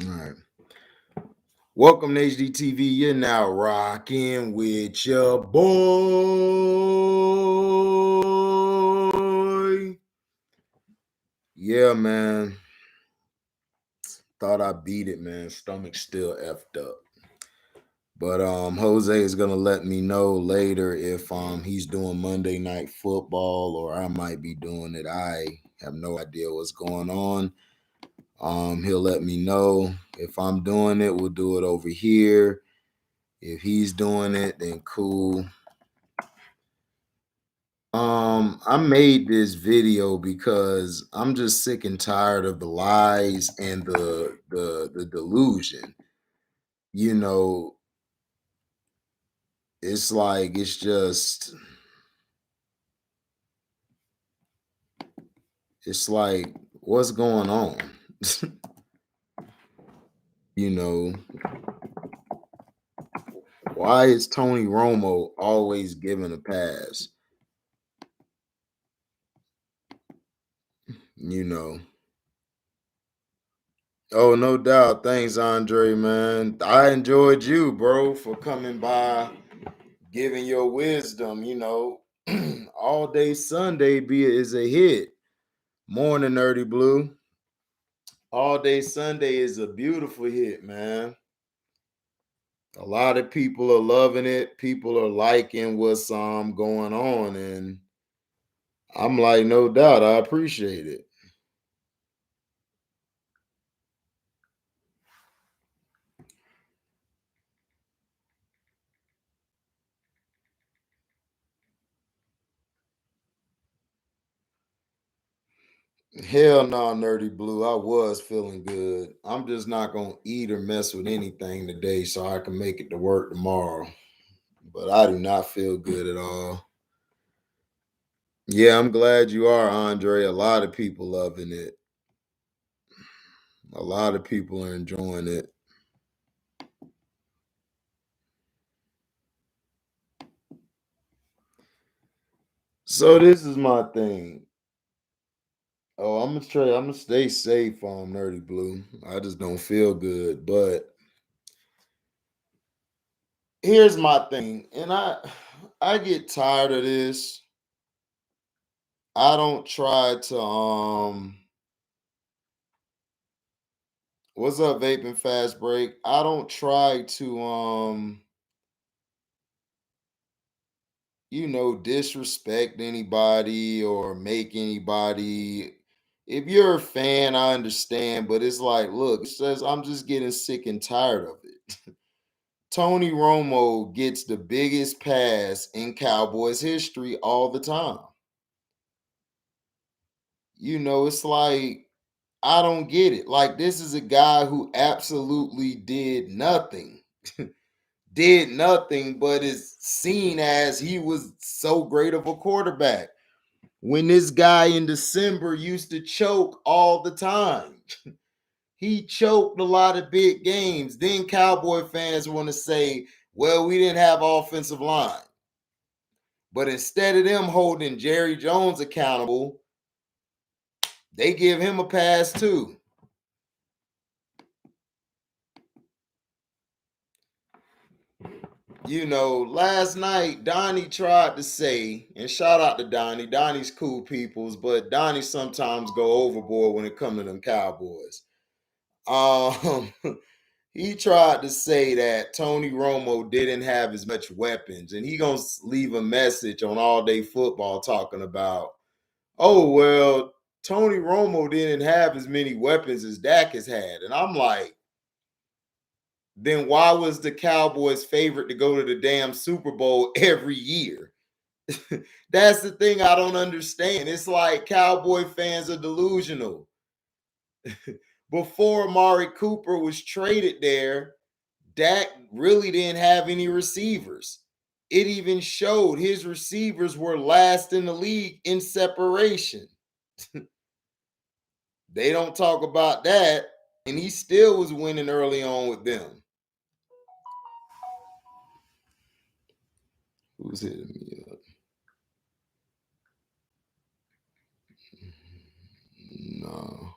All right. Welcome to HDTV. You're now rocking with your boy. Yeah, man. Thought I beat it, man. Stomach still effed up. But Jose is gonna let me know later if he's doing Monday Night Football or I might be doing it. I have no idea what's going on. He'll let me know. If I'm doing it, we'll do it over here. If he's doing it, then cool. I made this video because I'm just sick and tired of the lies and the delusion. You know, it's like it's like what's going on? you know, why is Tony Romo always given a pass? You know. Oh, no doubt. Thanks, Andre, man. I enjoyed you, bro, for coming by, giving your wisdom. All day Sunday is a hit. Morning, Nerdy Blue. All day Sunday is a beautiful hit, man. A lot of people are loving it. People are liking what's going on, and I'm like, no doubt, I appreciate it. Hell no, Nerdy Blue. I was feeling good. I'm just not gonna eat or mess with anything today so I can make it to work tomorrow. But I do not feel good at all. Yeah, I'm glad you are, Andre. A lot of people loving it. A lot of people are enjoying it. So this is my thing. Oh, I'm gonna stay safe on Nerdy Blue. I just don't feel good. But here's my thing, and I get tired of this. I don't try to what's up, vaping fast break? I don't try to disrespect anybody or make anybody. If you're a fan, I understand, but it's like, look, it says I'm just getting sick and tired of it. Tony Romo gets the biggest pass in Cowboys history all the time. It's like I don't get it. Like, this is a guy who absolutely did nothing. Did nothing, but is seen as he was so great of a quarterback. When this guy in December used to choke all the time. He choked a lot of big games. Then Cowboy fans want to say, well, we didn't have offensive line. But instead of them holding Jerry Jones accountable, they give him a pass too. Last night, Donnie tried to say, and shout out to Donnie. Donnie's cool peoples, but Donnie sometimes go overboard when it comes to them Cowboys. Um, he tried to say that Tony Romo didn't have as much weapons, and he gonna leave a message on All Day Football talking about, oh well, Tony Romo didn't have as many weapons as Dak has had, and I'm like, then why was the Cowboys favorite to go to the damn Super Bowl every year? That's the thing I don't understand. It's like Cowboy fans are delusional. Before Amari Cooper was traded there, Dak really didn't have any receivers. It even showed his receivers were last in the league in separation. They don't talk about that, and he still was winning early on with them. Who's hitting me up? No.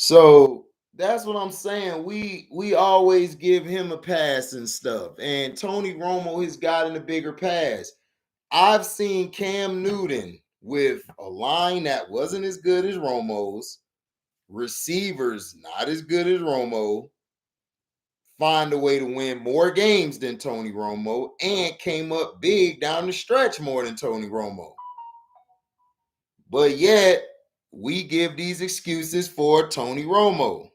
So that's what I'm saying. We always give him a pass and stuff. And Tony Romo has gotten a bigger pass. I've seen Cam Newton with a line that wasn't as good as Romo's, receivers not as good as Romo, find a way to win more games than Tony Romo, and came up big down the stretch more than Tony Romo. But yet, we give these excuses for Tony Romo.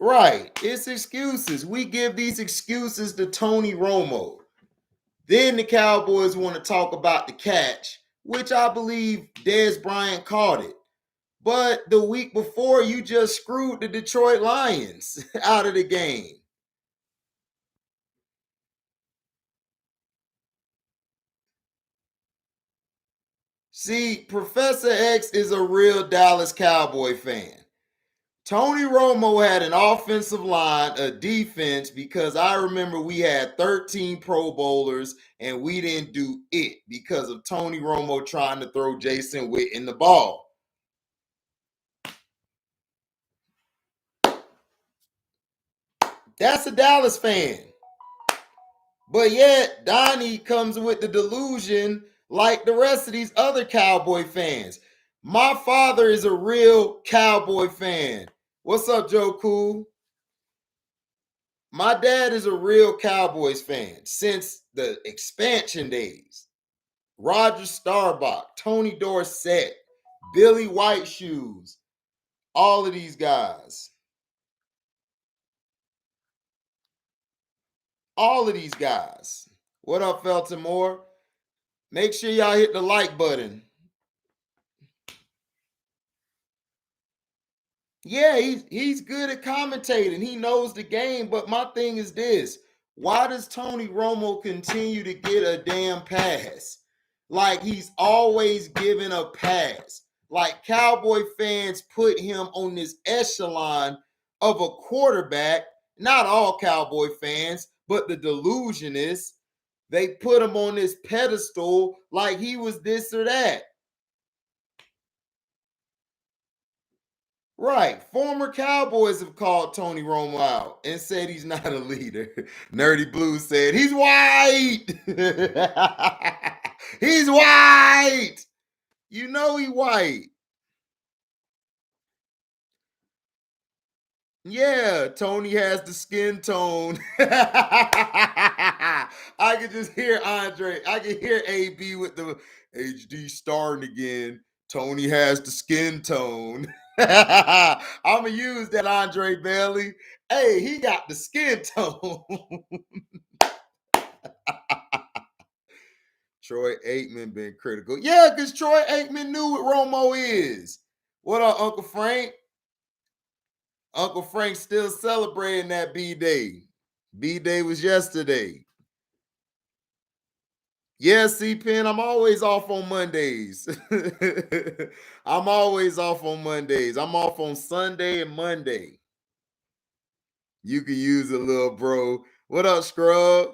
Right. It's excuses. We give these excuses to Tony Romo. Then the Cowboys want to talk about the catch, which I believe Dez Bryant caught it. But the week before, you just screwed the Detroit Lions out of the game. See, Professor X is a real Dallas Cowboy fan. Tony Romo had an offensive line, a defense, because I remember we had 13 Pro Bowlers and we didn't do it because of Tony Romo trying to throw Jason Witten the ball. That's a Dallas fan. But yet, Donnie comes with the delusion like the rest of these other Cowboy fans. My father is a real Cowboy fan. What's up, Joe Cool? My dad is a real Cowboys fan since the expansion days. Roger Staubach, Tony Dorsett, Billy White Shoes, all of these guys. All of these guys. What up, Felton Moore? Make sure y'all hit the like button. Yeah, he's good at commentating. He knows the game, but my thing is this. Why does Tony Romo continue to get a damn pass? Like he's always giving a pass. Like Cowboy fans put him on this echelon of a quarterback. Not all Cowboy fans, but the delusionists. They put him on this pedestal like he was this or that. Right. Former Cowboys have called Tony Romo out and said he's not a leader. Nerdy Blue said he's white. He's white. You know he white. Yeah, Tony has the skin tone. I can just hear Andre. I can hear AB with the HD starting again. Tony has the skin tone. I'm gonna use that Andre Bailey. Hey, he got the skin tone. Troy Aikman been critical. Yeah, because Troy Aikman knew what Romo is. What up, Uncle Frank? Uncle Frank still celebrating that B Day. B Day was yesterday. Yeah, C Pen, I'm always off on Mondays. I'm always off on Mondays. I'm off on Sunday and Monday. You can use a little bro. What up, Scrub?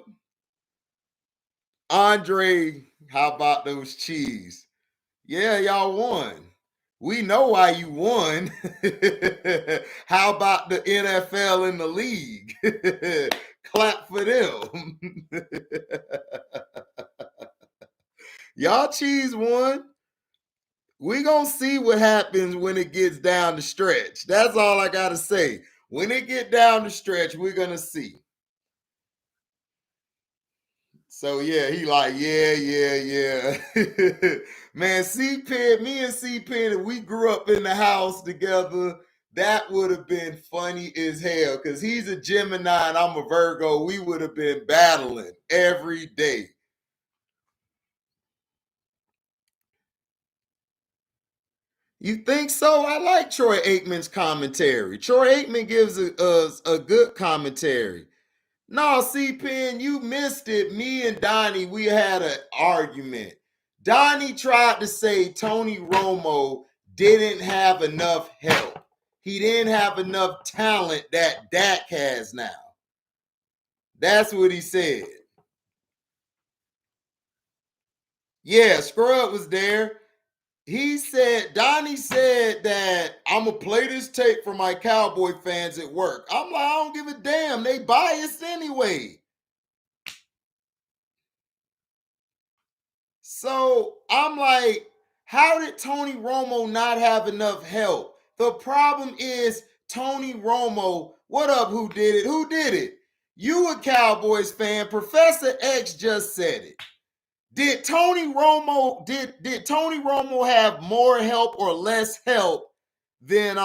Andre, how about those cheese? Yeah, y'all won. We know why you won. How about the NFL in the league? Clap for them. Y'all cheese won. We gonna see what happens when it gets down the stretch. That's all I gotta say. When it get down the stretch, we're gonna see. So yeah, he like, yeah. Man, C Pen, me and C Pen, if we grew up in the house together, that would have been funny as hell. Cause he's a Gemini and I'm a Virgo. We would have been battling every day. You think so? I like Troy Aikman's commentary. Troy Aikman gives a good commentary. No, C Pen, you missed it. Me and Donnie, we had an argument. Donnie tried to say Tony Romo didn't have enough help. He didn't have enough talent that Dak has now. That's what he said. Yeah, Scrub was there. He said, Donnie said that I'm going to play this tape for my Cowboy fans at work. I'm like, I don't give a damn. They biased anyway. So I'm like, how did Tony Romo not have enough help? The problem is Tony Romo. What up? Who did it? Who did it? You a Cowboys fan. Professor X just said it. Did Tony Romo have more help or less help than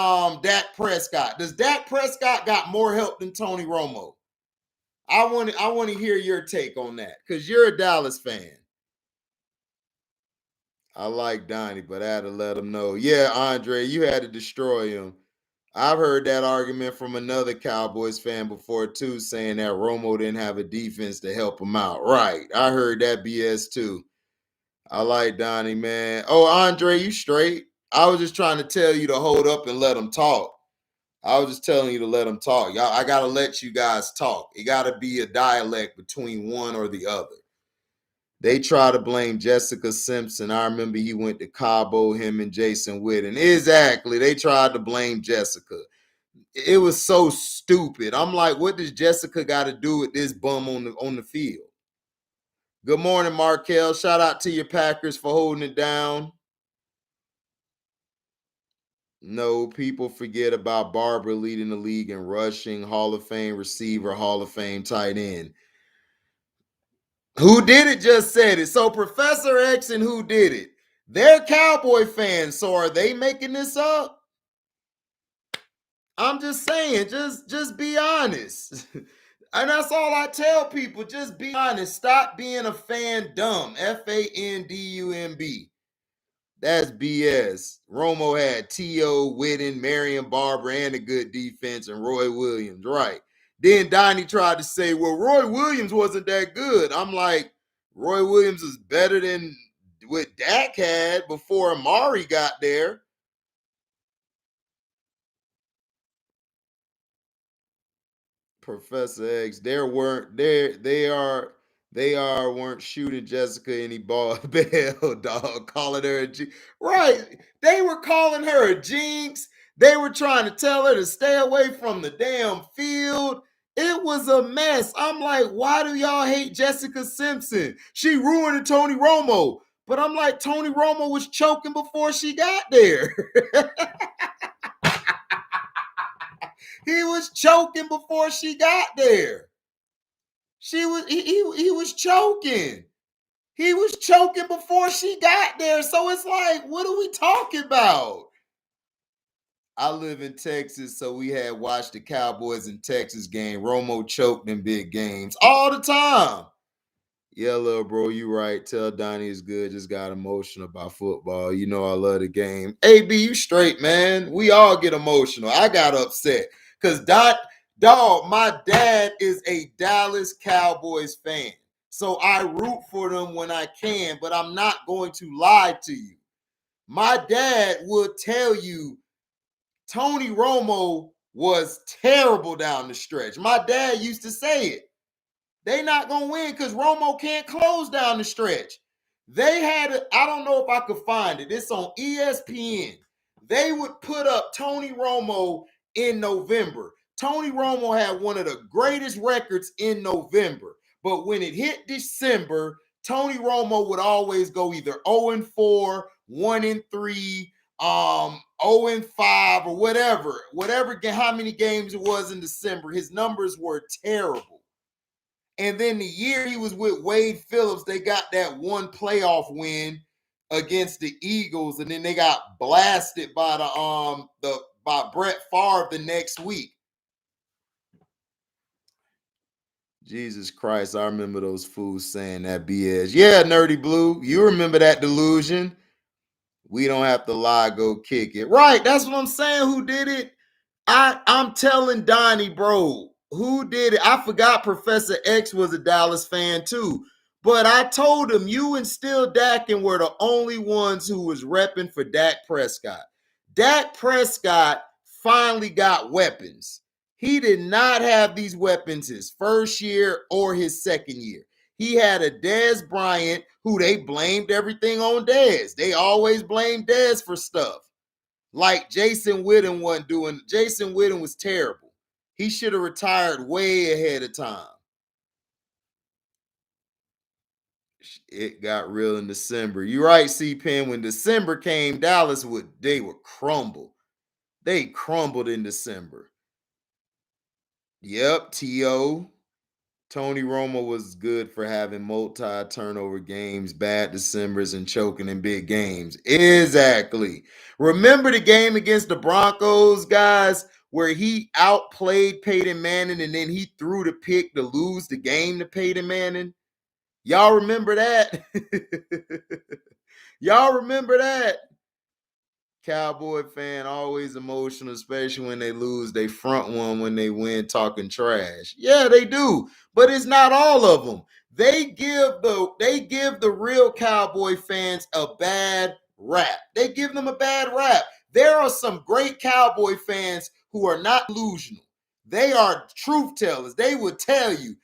Dak Prescott? Does Dak Prescott got more help than Tony Romo? I want to hear your take on that because you're a Dallas fan. I like Donnie, but I had to let him know. Yeah, Andre, you had to destroy him. I've heard that argument from another Cowboys fan before too, saying that Romo didn't have a defense to help him out. Right. I heard that BS too. I like Donnie, man. Oh, Andre, you straight? I was just trying to tell you to hold up and let them talk. I was just telling you to let them talk. Y'all, I gotta let you guys talk. It gotta be a dialect between one or the other. They try to blame Jessica Simpson. I remember he went to Cabo, him and Jason Witten. Exactly. They tried to blame Jessica. It was so stupid. I'm like, what does Jessica got to do with this bum on the field? Good morning, Markel. Shout out to your Packers for holding it down. No, people forget about Barber leading the league in rushing, Hall of Fame receiver, Hall of Fame tight end. Who did it just said it. So Professor X and Who Did It? They're Cowboy fans. So are they making this up? I'm just saying, just be honest. And that's all I tell people. Just be honest. Stop being a fan dumb. Fandumb. That's BS. Romo had T.O., Witten, Marion Barber, and a good defense, and Roy Williams. Right. Then Donnie tried to say, well, Roy Williams wasn't that good. I'm like, Roy Williams is better than what Dak had before Amari got there. Professor X, they weren't shooting Jessica any ball bell, dog, calling her a jinx. Right. They were calling her a jinx. They were trying to tell her to stay away from the damn field. It was a mess. I'm like, why do y'all hate Jessica Simpson? She ruined Tony Romo. But I'm like, Tony Romo was choking before she got there. He was choking before she got there. He was choking. He was choking before she got there. So it's like, what are we talking about? I live in Texas, so we had watched the Cowboys in Texas game. Romo choked in big games all the time. Yeah, little bro, you right. Tell Donnie is good. Just got emotional about football. You know I love the game. AB, you straight, man. We all get emotional. I got upset because dog, my dad is a Dallas Cowboys fan. So I root for them when I can, but I'm not going to lie to you. My dad would tell you Tony Romo was terrible down the stretch. My dad used to say it. They not gonna win because Romo can't close down the stretch. They had I don't know if I could find it. It's on ESPN. They would put up Tony Romo in November. Tony Romo had one of the greatest records in November. But when it hit December, Tony Romo would always go either 0-4, 1-3, 0-5, or whatever. Whatever how many games it was in December, his numbers were terrible. And then the year he was with Wade Phillips, they got that one playoff win against the Eagles, and then they got blasted by by Brett Favre the next week. Jesus Christ, I remember those fools saying that BS. Yeah, Nerdy Blue, you remember that delusion. We don't have to lie, go kick it. Right, that's what I'm saying. Who did it? I'm telling Donnie, bro, who did it? I forgot Professor X was a Dallas fan too. But I told him you and Still Dakin were the only ones who was repping for Dak Prescott. Dak Prescott finally got weapons. He did not have these weapons his first year or his second year. He had a Dez Bryant who they blamed everything on Dez. They always blamed Dez for stuff. Like Jason Witten wasn't doing. Jason Witten was terrible. He should have retired way ahead of time. It got real in December. You're right, C-Pen. When December came, they would crumble. They crumbled in December. Yep, T.O. Tony Romo was good for having multi-turnover games, bad Decembers, and choking in big games. Exactly. Remember the game against the Broncos, guys, where he outplayed Peyton Manning and then he threw the pick to lose the game to Peyton Manning? Y'all remember that? Y'all remember that? Cowboy fan always emotional, especially when they lose. They front one when they win, talking trash. Yeah, they do, but it's not all of them. They give the real Cowboy fans a bad rap. They give them a bad rap. There are some great Cowboy fans who are not delusional. They are truth tellers. They would tell you,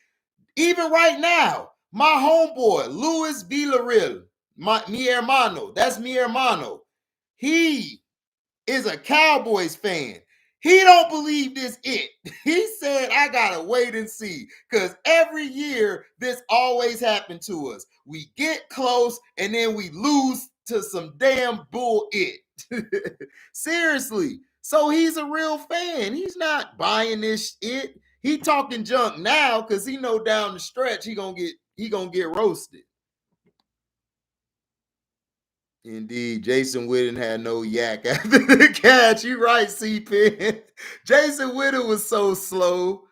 even right now, my homeboy Luis Villarreal, mi hermano, that's mi hermano. He is a Cowboys fan. He don't believe this it. He said, I gotta wait and see. Because every year this always happened to us. We get close and then we lose to some damn bull it. Seriously. So he's a real fan. He's not buying this it. He talking junk now because he know down the stretch he gonna get roasted. Indeed, Jason Witten had no yak after the catch. You right, C-Pen. Jason Witten was so slow.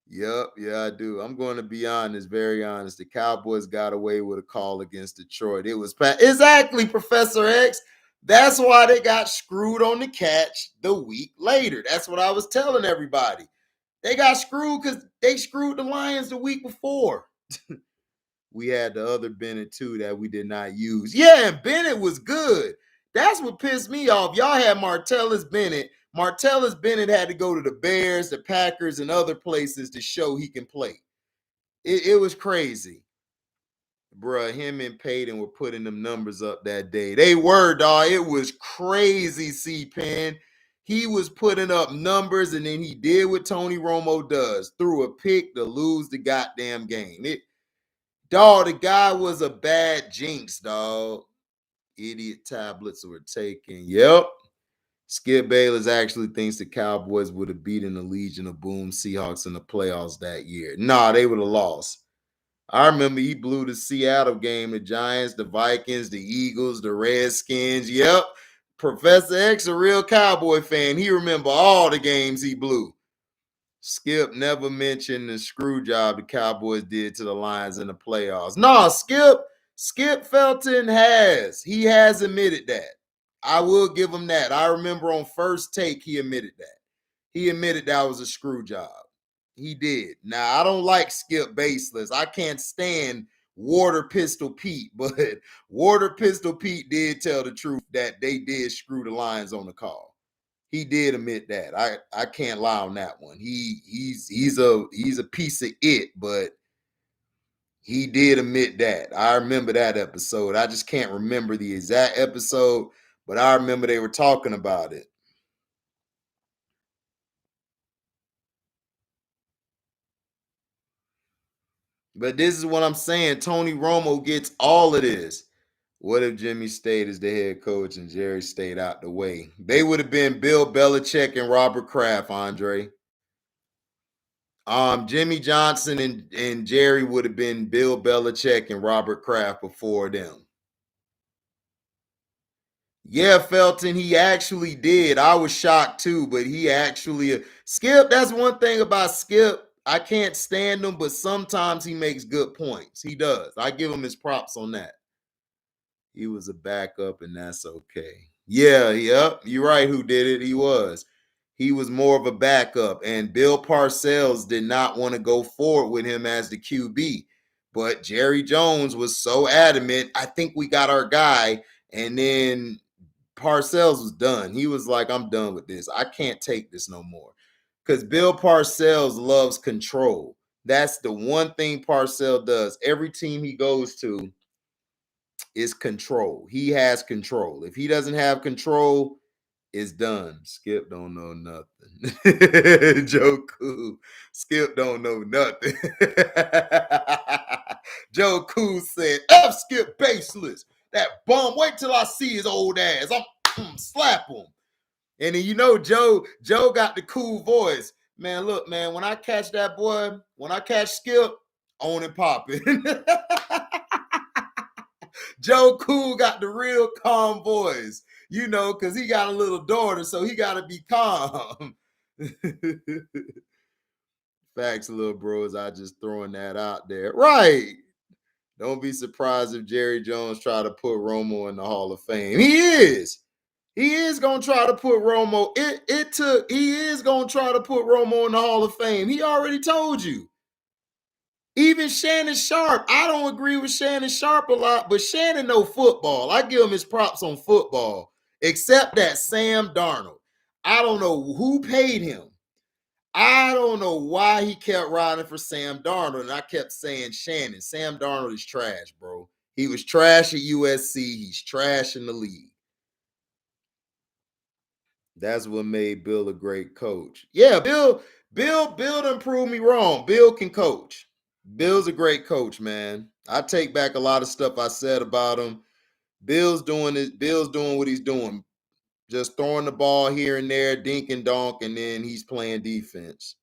Yep, yeah, I do. I'm going to be honest, very honest. The Cowboys got away with a call against Detroit. It was exactly, Professor X. That's why they got screwed on the catch the week later. That's what I was telling everybody. They got screwed because they screwed the Lions the week before. We had the other Bennett too that we did not use. Yeah, and Bennett was good. That's what pissed me off. Y'all had Martellus Bennett. Martellus Bennett had to go to the Bears, the Packers, and other places to show he can play. It was crazy. Bruh, him and Peyton were putting them numbers up that day. They were, dog. It was crazy, C-Pen. He was putting up numbers, and then he did what Tony Romo does. Threw a pick to lose the goddamn game. Dog, the guy was a bad jinx, dog. Idiot tablets were taken. Yep. Skip Bayless actually thinks the Cowboys would have beaten the Legion of Boom Seahawks in the playoffs that year. Nah, they would have lost. I remember he blew the Seattle game, the Giants, the Vikings, the Eagles, the Redskins. Yep. Professor X, a real Cowboy fan. He remember all the games he blew. Skip never mentioned the screw job the Cowboys did to the Lions in the playoffs. No, Skip Felton he has admitted that. I will give him that. I remember on First Take, he admitted that. He admitted that was a screw job. He did. Now, I don't like Skip Baseless. I can't stand Water Pistol Pete, but Water Pistol Pete did tell the truth that they did screw the Lions on the call. He did admit that. I can't lie on that one. He's a piece of it, but he did admit that. I remember that episode. I just can't remember the exact episode, but I remember they were talking about it. But this is what I'm saying. Tony Romo gets all of this. What if Jimmy stayed as the head coach and Jerry stayed out the way? They would have been Bill Belichick and Robert Kraft, Andre. Jimmy Johnson and Jerry would have been Bill Belichick and Robert Kraft before them. Yeah, Felton, he actually did. I was shocked too, but he actually Skip. That's one thing about Skip. I can't stand him, but sometimes he makes good points. He does. I give him his props on that. He was a backup, and that's okay. Yeah, yep. You're right. Who did it? He was. He was more of a backup, and Bill Parcells did not want to go forward with him as the QB. But Jerry Jones was so adamant. I think we got our guy, and then Parcells was done. He was like, I'm done with this. I can't take this no more. Because Bill Parcells loves control. That's the one thing Parcell does. Every team he goes to is control. He has control. If he doesn't have control, it's done. Skip don't know nothing. Joe Cool. Skip don't know nothing. Joe Cool said, F Skip baseless. That bum, wait till I see his old ass. I'm slap him. And then Joe got the cool voice. Man, look, man, when I catch that boy, when I catch Skip, on and popping. Joe Cool got the real calm voice, because he got a little daughter, so he got to be calm. Facts, little bros. I just throwing that out there. Right. Don't be surprised if Jerry Jones try to put Romo in the Hall of Fame. He is. He is going to try to put Romo. He is going to try to put Romo in the Hall of Fame. He already told you. Even Shannon Sharp, I don't agree with Shannon Sharp a lot, but Shannon know football. I give him his props on football, except that Sam Darnold. I don't know who paid him. I don't know why he kept riding for Sam Darnold, and I kept saying, Shannon, Sam Darnold is trash, bro. He was trash at USC. He's trash in the league. That's what made Bill a great coach. Yeah, Bill done proved me wrong. Bill can coach. Bill's a great coach, man. I take back a lot of stuff I said about him. Bill's doing what he's doing. Just throwing the ball here and there, dink and donk, and then he's playing defense.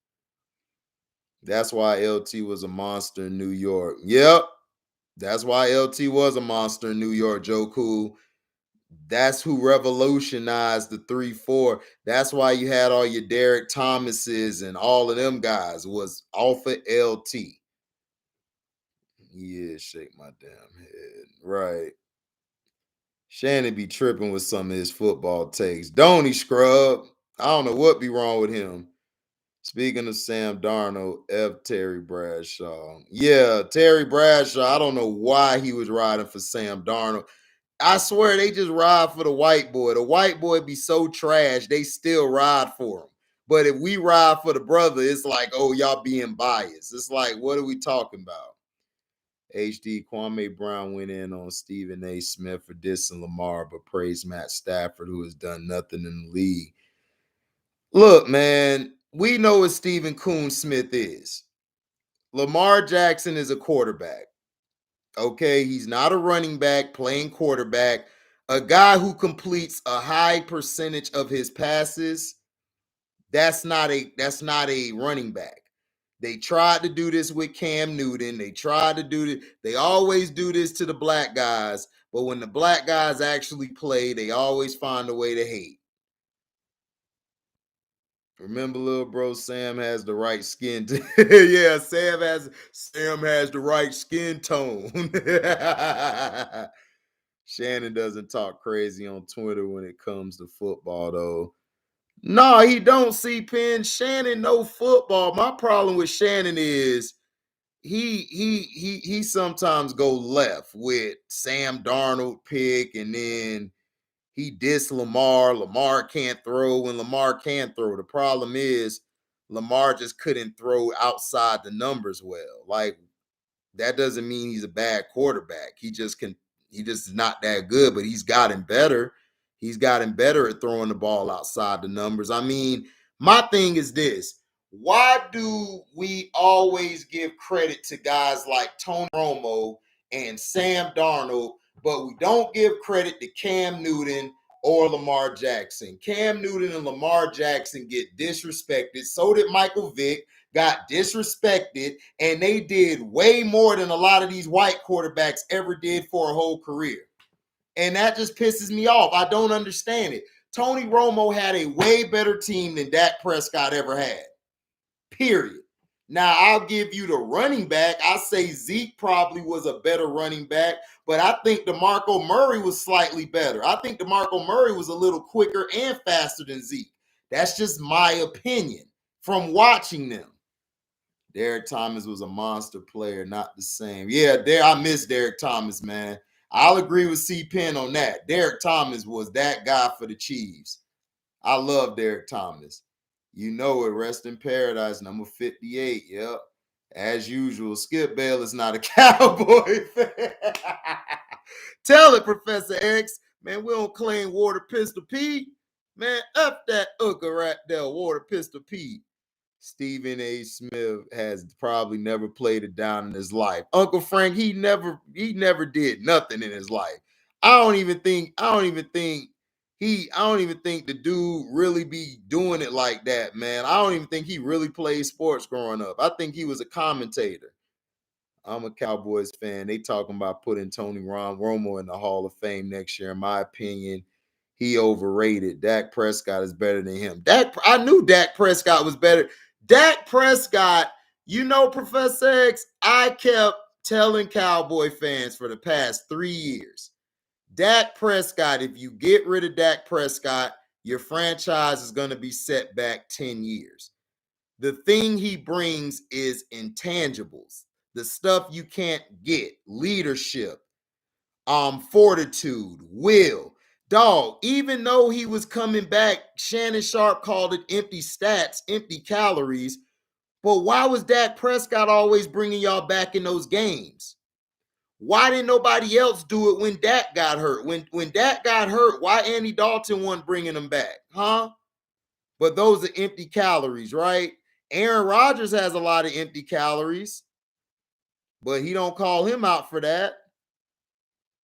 That's why LT was a monster in New York. Yep. That's why LT was a monster in New York, Joe Cool. That's who revolutionized the 3-4. That's why you had all your Derek Thomases and all of them guys was off of LT. Yeah, shake my damn head. Right. Shannon be tripping with some of his football takes. Don't he, scrub? I don't know what be wrong with him. Speaking of Sam Darnold, Terry Bradshaw. Yeah, Terry Bradshaw. I don't know why he was riding for Sam Darnold. I swear they just ride for the white boy. The white boy be so trash, they still ride for him. But if we ride for the brother, it's like, oh, y'all being biased. It's like, what are we talking about? HD Kwame Brown went in on Stephen A. Smith for dissing Lamar, but praised Matt Stafford, who has done nothing in the league. Look, man, we know what Stephen Coon Smith is. Lamar Jackson is a quarterback. Okay, he's not a running back playing quarterback. A guy who completes a high percentage of his passes, that's not a running back. They tried to do this with Cam Newton. They tried to do it. They always do this to the black guys, but when the black guys actually play, they always find a way to hate. Remember, little bro, Sam has the right skin. Yeah, Sam has the right skin tone. Shannon doesn't talk crazy on Twitter when it comes to football, though. No, he don't see Penn. Shannon know football. My problem with Shannon is he sometimes go left with Sam Darnold pick, and then he dissed Lamar. Lamar can't throw when Lamar can throw. The problem is Lamar just couldn't throw outside the numbers well. Like, that doesn't mean he's a bad quarterback. He just is not that good, but he's gotten better. He's gotten better at throwing the ball outside the numbers. I mean, my thing is this. Why do we always give credit to guys like Tony Romo and Sam Darnold, but we don't give credit to Cam Newton or Lamar Jackson? Cam Newton and Lamar Jackson get disrespected. So did Michael Vick. Got disrespected, and they did way more than a lot of these white quarterbacks ever did for a whole career. And that just pisses me off. I don't understand it. Tony Romo had a way better team than Dak Prescott ever had. Period. Now, I'll give you the running back. I say Zeke probably was a better running back, but I think DeMarco Murray was slightly better. I think DeMarco Murray was a little quicker and faster than Zeke. That's just my opinion from watching them. Derek Thomas was a monster player, not the same. Yeah, I miss Derek Thomas, man. I'll agree with C. Penn on that. Derek Thomas was that guy for the Chiefs. I love Derek Thomas. You know it. Rest in paradise, number 58. Yep. As usual, Skip Bayless not a Cowboy fan. Tell it, Professor X. Man, we don't claim Water Pistol Pete. Man, up that Ooka right there, Water Pistol Pete. Stephen A. Smith has probably never played it down in his life. Uncle Frank, he never did nothing in his life. I don't even think the dude really be doing it like that, man. I don't even think he really played sports growing up. I think he was a commentator. I'm a Cowboys fan. They talking about putting Tony Romo in the Hall of Fame next year. In my opinion, he overrated. Dak Prescott is better than him. I knew Dak Prescott was better. Dak Prescott, Professor X, I kept telling Cowboy fans for the past 3 years. Dak Prescott, if you get rid of Dak Prescott, your franchise is going to be set back 10 years. The thing he brings is intangibles, the stuff you can't get, leadership, fortitude, will. Dog, even though he was coming back, Shannon Sharp called it empty stats, empty calories. But why was Dak Prescott always bringing y'all back in those games? Why didn't nobody else do it when Dak got hurt? When Dak got hurt, why Andy Dalton wasn't bringing him back? Huh? But those are empty calories, right? Aaron Rodgers has a lot of empty calories, but he don't call him out for that.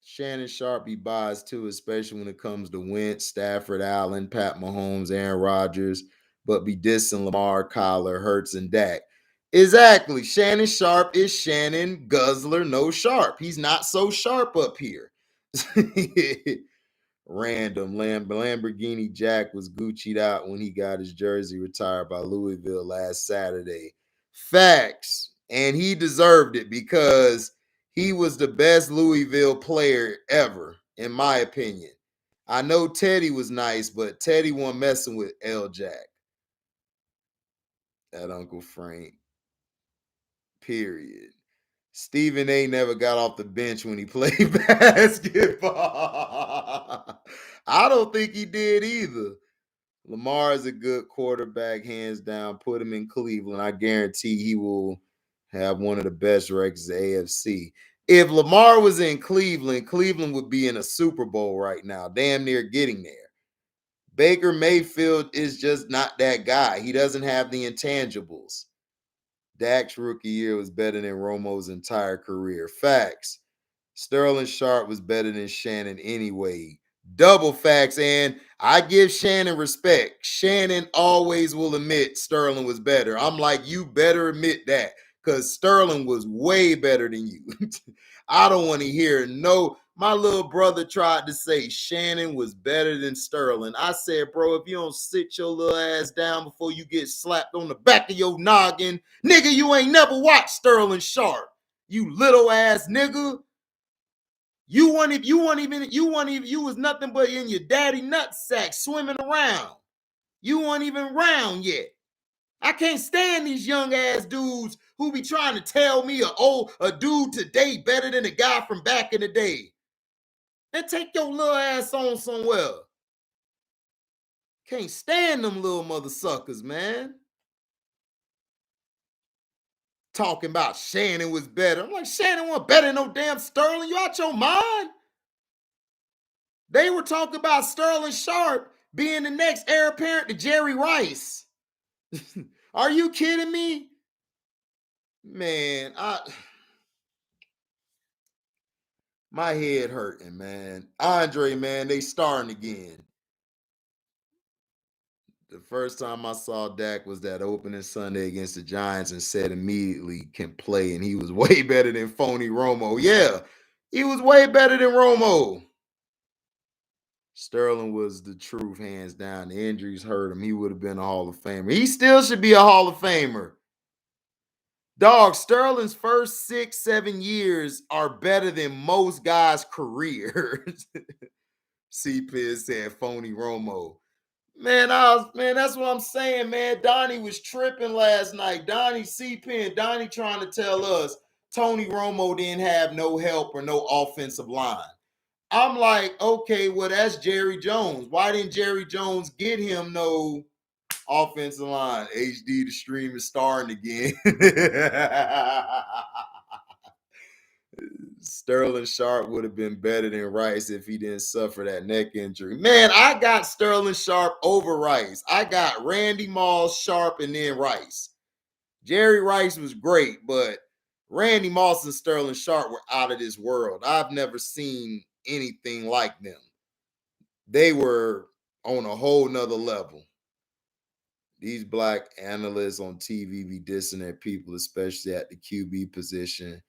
Shannon Sharp be biased too, especially when it comes to Wentz, Stafford, Allen, Pat Mahomes, Aaron Rodgers, but be dissing Lamar, Kyler, Hurts, and Dak. Exactly. Shannon Sharp is Shannon Guzzler, no Sharp. He's not so sharp up here. Random. Lamborghini Jack was Gucci'd out when he got his jersey retired by Louisville last Saturday. Facts. And he deserved it because he was the best Louisville player ever, in my opinion. I know Teddy was nice, but Teddy wasn't messing with L. Jack. That Uncle Frank. Period. Stephen A. never got off the bench when he played basketball. I don't think he did either. Lamar is a good quarterback, hands down. Put him in Cleveland. I guarantee he will have one of the best records in the AFC. If Lamar was in Cleveland, Cleveland would be in a Super Bowl right now, damn near getting there. Baker Mayfield is just not that guy. He doesn't have the intangibles. Dak's rookie year was better than Romo's entire career. Facts. Sterling Sharp was better than Shannon anyway. Double facts, and I give Shannon respect. Shannon always will admit Sterling was better. I'm like, you better admit that because Sterling was way better than you. I don't want to hear no. My little brother tried to say Shannon was better than Sterling. I said, bro, if you don't sit your little ass down before you get slapped on the back of your noggin, nigga, you ain't never watched Sterling Sharp. You little ass nigga. You was nothing but in your daddy nutsack swimming around. You weren't even round yet. I can't stand these young ass dudes who be trying to tell me a dude today better than a guy from back in the day. And take your little ass on somewhere. Can't stand them little mother suckers, man. Talking about Shannon was better. I'm like, Shannon wasn't better than no damn Sterling. You out your mind? They were talking about Sterling Sharp being the next heir apparent to Jerry Rice. Are you kidding me? Man, my head hurting, man. Andre, man, they starting again. The first time I saw Dak was that opening Sunday against the Giants and said immediately can play, and he was way better than Tony Romo. Yeah, he was way better than Romo. Sterling was the truth, hands down. The injuries hurt him. He would have been a Hall of Famer. He still should be a Hall of Famer. Dog, Sterling's first 6-7 years are better than most guys' careers. C-Piz said phony Romo. Man, that's what I'm saying, man. Donnie was tripping last night. Donnie C-Pin, Donnie trying to tell us Tony Romo didn't have no help or no offensive line. I'm like, okay, well, that's Jerry Jones. Why didn't Jerry Jones get him no Offensive line, HD the stream is starting again. Sterling Sharp would have been better than Rice if he didn't suffer that neck injury. Man, I got Sterling Sharp over Rice. I got Randy Moss, Sharp, and then Rice. Jerry Rice was great, but Randy Moss and Sterling Sharp were out of this world. I've never seen anything like them. They were on a whole nother level. These black analysts on TV be dissing at people, especially at the QB position.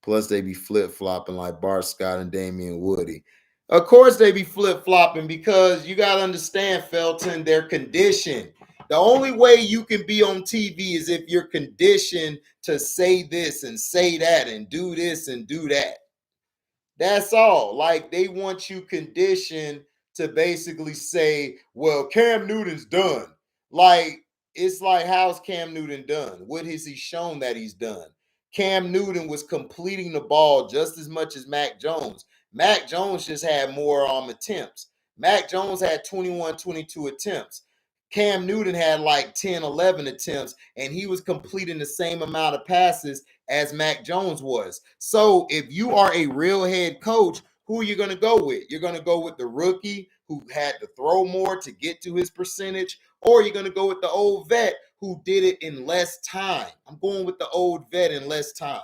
Plus, they be flip-flopping like Bart Scott and Damian Woody. Of course, they be flip-flopping because you got to understand, Felton, they're conditioned. The only way you can be on TV is if you're conditioned to say this and say that and do this and do that. That's all. Like, they want you conditioned to basically say, well, Cam Newton's done. Like, it's like, how's Cam Newton done? What has he shown that he's done? Cam Newton was completing the ball just as much as Mac Jones. Mac Jones just had more attempts. Mac Jones had 21, 22 attempts. Cam Newton had like 10, 11 attempts, and he was completing the same amount of passes as Mac Jones was. So if you are a real head coach, who are you going to go with? You're going to go with the rookie who had to throw more to get to his percentage, or you're going to go with the old vet who did it in less time. I'm going with the old vet in less time.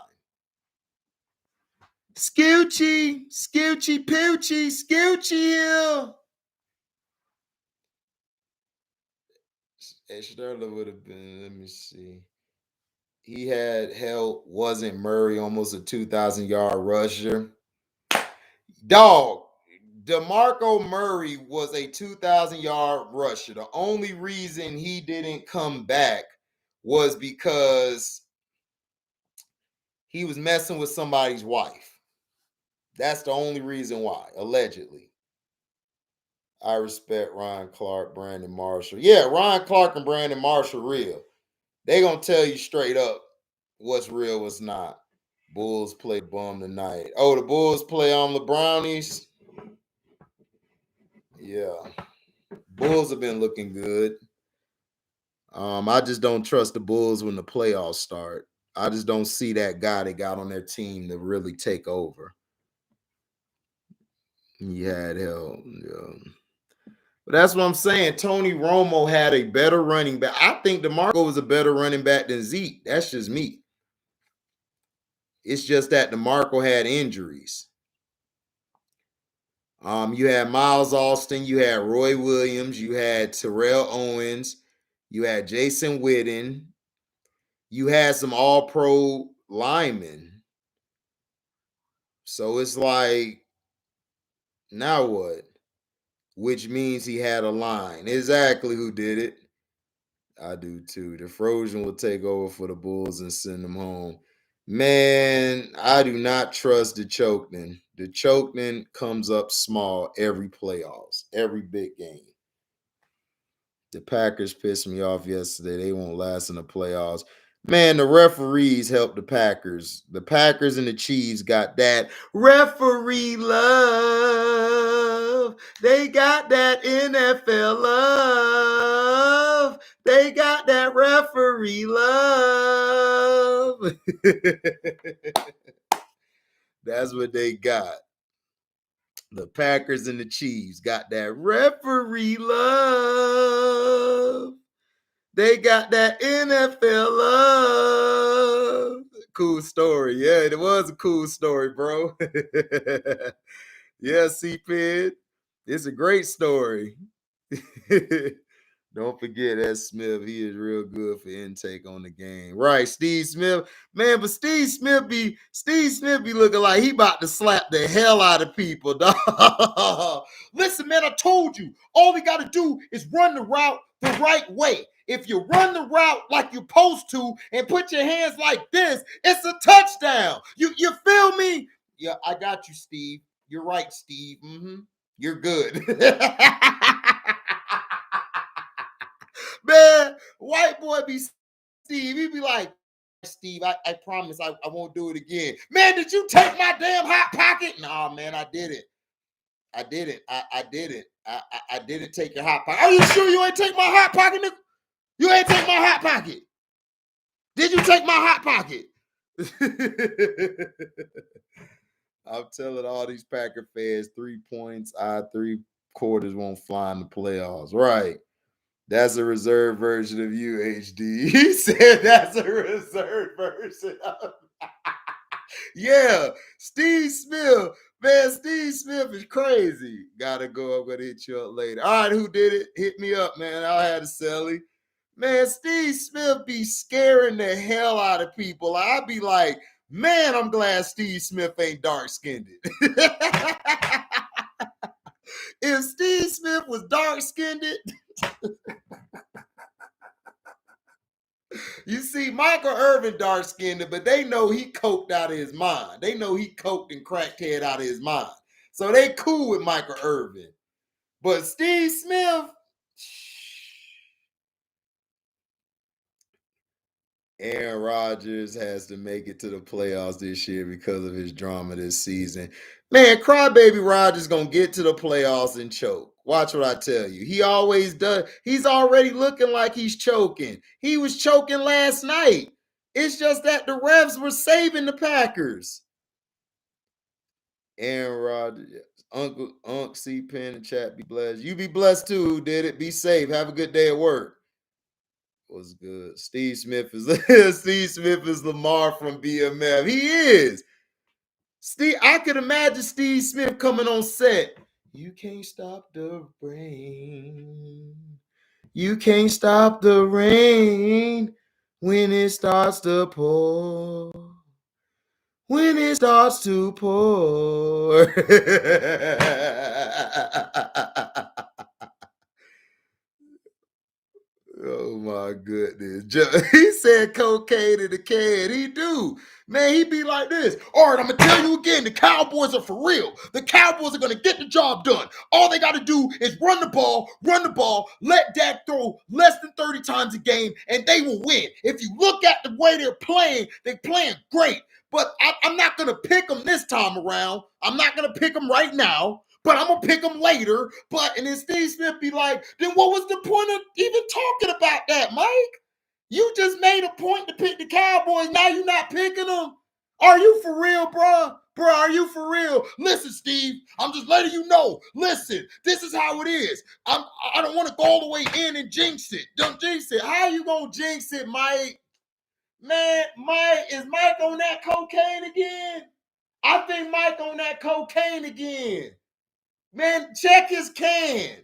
Scoochie, Scoochie, Poochie, Scoochie. Sterling would have been, let me see. He had help, wasn't Murray almost a 2,000-yard rusher? Dog, DeMarco Murray was a 2,000-yard rusher. The only reason he didn't come back was because he was messing with somebody's wife. That's the only reason why, allegedly. I respect Ryan Clark, Brandon Marshall. Yeah, Ryan Clark and Brandon Marshall real. They gonna tell you straight up what's real, what's not. Bulls play bum tonight. Oh, the Bulls play on the Brownies. Yeah. Bulls have been looking good. I just don't trust the Bulls when the playoffs start. I just don't see that guy they got on their team to really take over. He had help. Yeah. But that's what I'm saying. Tony Romo had a better running back. I think DeMarco was a better running back than Zeke. That's just me. It's just that DeMarco had injuries. You had Miles Austin, you had Roy Williams, you had Terrell Owens, you had Jason Witten, you had some all-pro linemen. So it's like, now what? Which means he had a line. Exactly who did it. I do too. The Frozen will take over for the Bulls and send them home. Man, I do not trust the Chokenin. The Chokenin comes up small every playoffs, every big game. The Packers pissed me off yesterday. They won't last in the playoffs. Man, the referees helped the Packers. The Packers and the Chiefs got that referee love. They got that NFL love. They got that referee love. That's what they got. The Packers and the Chiefs got that referee love. They got that NFL love. Cool story. Yeah, it was a cool story, bro. Yeah, C-Pid. It's a great story. Don't forget that Smith. He is real good for intake on the game. Right, Steve Smith. Man, but Steve Smith be looking like he about to slap the hell out of people, dog. Listen, man, I told you. All we got to do is run the route the right way. If you run the route like you're supposed to and put your hands like this, it's a touchdown. You feel me? Yeah, I got you, Steve. You're right, Steve. You're good. Man, white boy be Steve. He be like, Steve, I promise I won't do it again. Man, did you take my damn hot pocket? Nah, man, I didn't. I didn't. I didn't. I didn't take your hot pocket. Are you sure you ain't take my hot pocket, nigga? You ain't take my hot pocket. Did you take my hot pocket? I'm telling all these Packer fans 3 points, 3/4 won't fly in the playoffs. Right. That's a reserved version of you, HD. He said that's a reserved version of yeah, Steve Smith. Man, Steve Smith is crazy. Gotta go. I'm gonna hit you up later. All right, who did it? Hit me up, man. I'll have to sell it. Man, Steve Smith be scaring the hell out of people. I'd be like, man, I'm glad Steve Smith ain't dark-skinned. If Steve Smith was dark-skinned, you see, Michael Irvin dark-skinned, but they know he coked out of his mind. They know he coked and cracked head out of his mind. So they cool with Michael Irvin. But Steve Smith, Aaron Rodgers has to make it to the playoffs this year because of his drama this season. Man, crybaby Rodgers gonna get to the playoffs and choke. Watch what I tell you. He always does. He's already looking like he's choking. He was choking last night. It's just that the refs were saving the Packers. Aaron Rodgers, Unc C Pen in chat, be blessed. You be blessed too. Who did it? Be safe. Have a good day at work. Was good. Steve Smith is Lamar from BMF. He is. Steve, I could imagine Steve Smith coming on set. You can't stop the rain. You can't stop the rain when it starts to pour. When it starts to pour. Oh my goodness. He said cocaine in the can. He do. Man, he be like this. All right, I'm going to tell you again, the Cowboys are for real. The Cowboys are going to get the job done. All they got to do is run the ball, let Dak throw less than 30 times a game, and they will win. If you look at the way they're playing great. But I'm not going to pick them this time around. I'm not going to pick them right now. But I'm going to pick them later. And then Steve Smith be like, then what was the point of even talking about that, Mike? You just made a point to pick the Cowboys. Now you're not picking them. Are you for real, bro? Bro, are you for real? Listen, Steve, I'm just letting you know. Listen, this is how it is. I don't want to go all the way in and jinx it. Don't jinx it. How you going to jinx it, Mike? Man, is Mike on that cocaine again? I think Mike on that cocaine again. Man, check his can.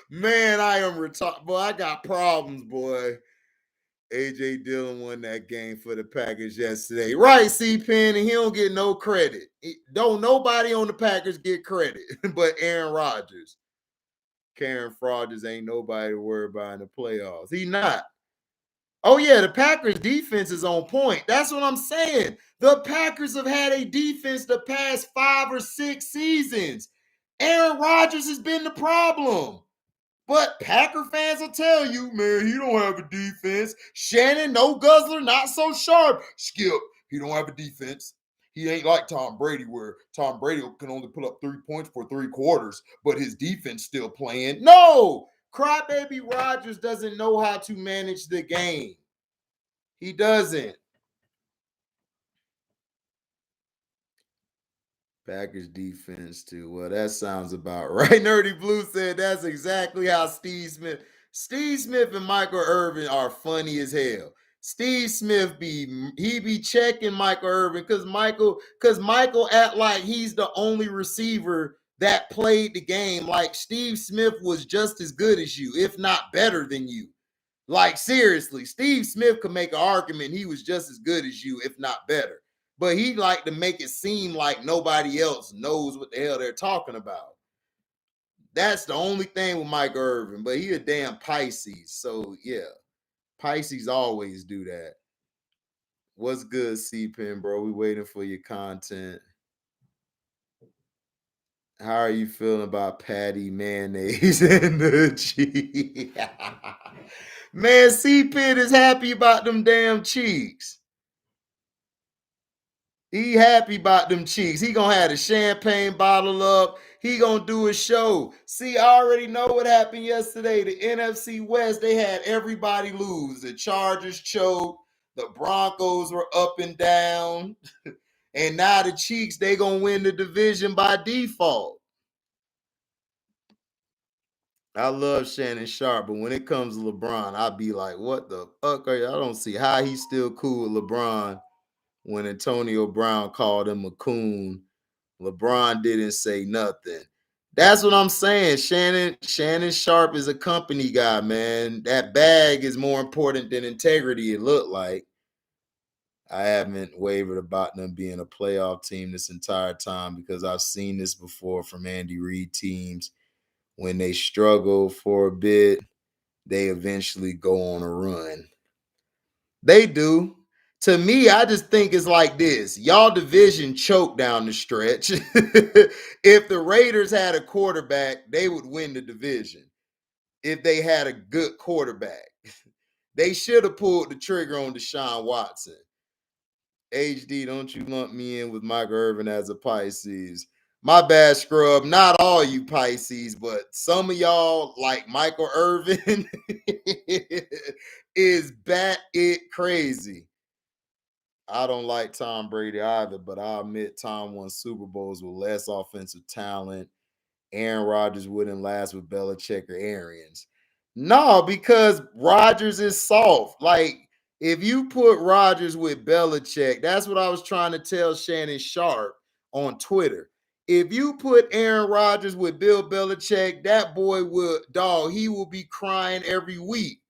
Man, I am retarded. Boy, I got problems, boy. AJ Dillon won that game for the Packers yesterday. Right, C-Pen, and he don't get no credit. Don't nobody on the Packers get credit but Aaron Rodgers. Karen Rodgers ain't nobody to worry about in the playoffs. He not. Oh, yeah, the Packers defense is on point. That's what I'm saying. The Packers have had a defense the past 5 or 6 seasons. Aaron Rodgers has been the problem. But Packer fans will tell you, man, he don't have a defense. Shannon, no guzzler, not so sharp. Skip, he don't have a defense. He ain't like Tom Brady, where Tom Brady can only put up 3 points for 3/4, but his defense still playing. No, crybaby Rodgers doesn't know how to manage the game. He doesn't. Packers defense too. Well, that sounds about right. Nerdy Blue said that's exactly how Steve Smith and Michael Irvin are funny as hell. Steve Smith be checking Michael Irvin because Michael act like he's the only receiver that played the game. Like Steve Smith was just as good as you, if not better than you. Like seriously, Steve Smith could make an argument he was just as good as you, if not better. But he like to make it seem like nobody else knows what the hell they're talking about. That's the only thing with Mike Irvin, but he a damn Pisces. So yeah, Pisces always do that. What's good, C-Pen, bro? We waiting for your content. How are you feeling about patty mayonnaise and the cheese? Man, C-Pit is happy about them damn cheeks. He happy about them cheeks. He gonna have the champagne bottle up. He gonna do a show. See, I already know what happened yesterday. The NFC West, they had everybody lose. The Chargers choked. The Broncos were up and down. And now the Chiefs, they gonna win the division by default. I love Shannon Sharp, but when it comes to LeBron, I'd be like, what the fuck are you? I don't see how he's still cool with LeBron when Antonio Brown called him a coon. LeBron didn't say nothing. That's what I'm saying. Shannon Sharp is a company guy, man. That bag is more important than integrity, it looked like. I haven't wavered about them being a playoff team this entire time because I've seen this before from Andy Reid teams. When they struggle for a bit, they eventually go on a run. They do. To me, I just think it's like this. Y'all division choked down the stretch. If the Raiders had a quarterback, they would win the division. If they had a good quarterback, they should have pulled the trigger on Deshaun Watson. HD, don't you lump me in with Mike Irvin as a Pisces. My bad, scrub. Not all you Pisces, but some of y'all, like Michael Irvin, is bat it crazy. I don't like Tom Brady either, but I admit Tom won Super Bowls with less offensive talent. Aaron Rodgers wouldn't last with Belichick or Arians. No, because Rodgers is soft. Like, if you put Rodgers with Belichick, that's what I was trying to tell Shannon Sharp on Twitter. If you put Aaron Rodgers with Bill Belichick, that boy will, dog, he will be crying every week.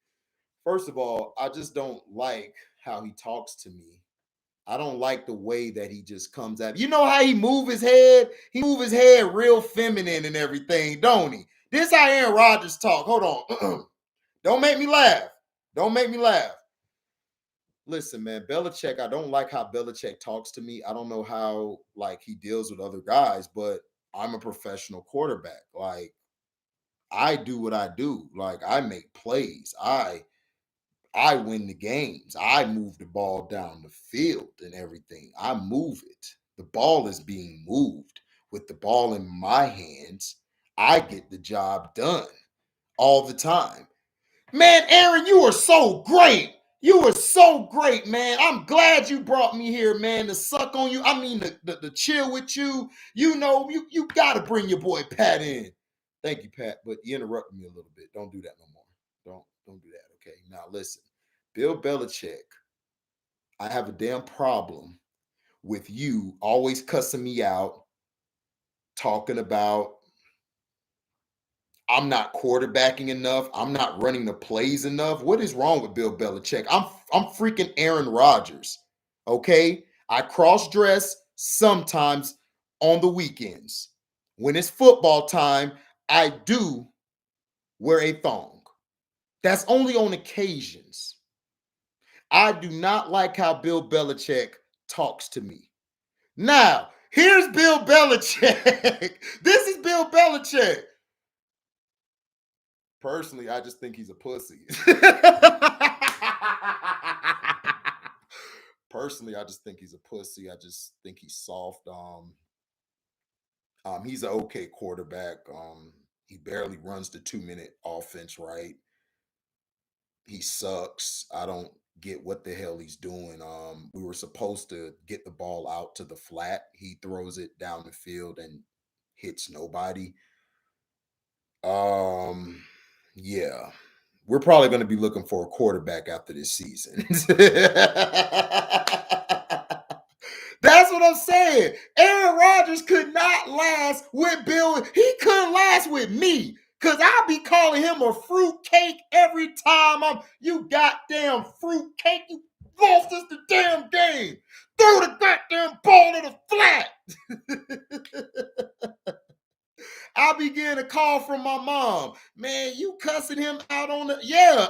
First of all, I just don't like how he talks to me. I don't like the way that he just comes at. You know how he move his head? He move his head real feminine and everything, don't he? This how Aaron Rodgers talk. Hold on. Don't make me laugh. Don't make me laugh. Listen, man, Belichick, I don't like how Belichick talks to me. I don't know how like he deals with other guys, but I'm a professional quarterback. Like I do what I do. Like I make plays. I win the games. I move the ball down the field and everything. I move it. The ball is being moved. With the ball in my hands, I get the job done all the time. Man, Aaron, you are so great. You are so great, man. I'm glad you brought me here, man, to suck on you. I mean, to chill with you. You know, you got to bring your boy Pat in. Thank you, Pat, but you interrupted me a little bit. Don't do that no more. Don't do that, okay? Now, listen. Bill Belichick, I have a damn problem with you always cussing me out, talking about I'm not quarterbacking enough, I'm not running the plays enough. What is wrong with Bill Belichick? I'm freaking Aaron Rodgers. Okay? I cross-dress sometimes on the weekends. When it's football time, I do wear a thong. That's only on occasions. I do not like how Bill Belichick talks to me. Now, here's Bill Belichick. This is Bill Belichick. Personally, I just think he's a pussy. Personally, I just think he's a pussy. I just think he's soft. He's an okay quarterback. He barely runs the 2-minute offense right. He sucks. I don't get what the hell he's doing. We were supposed to get the ball out to the flat. He throws it down the field and hits nobody. Yeah. We're probably going to be looking for a quarterback after this season. That's what I'm saying. Aaron Rodgers could not last with Bill. He couldn't last with me. Cause I'll be calling him a fruitcake every time you goddamn fruitcake. You lost us the damn game. Throw the goddamn ball to the flat. I'll be getting a call from my mom. Man, you cussing him out on the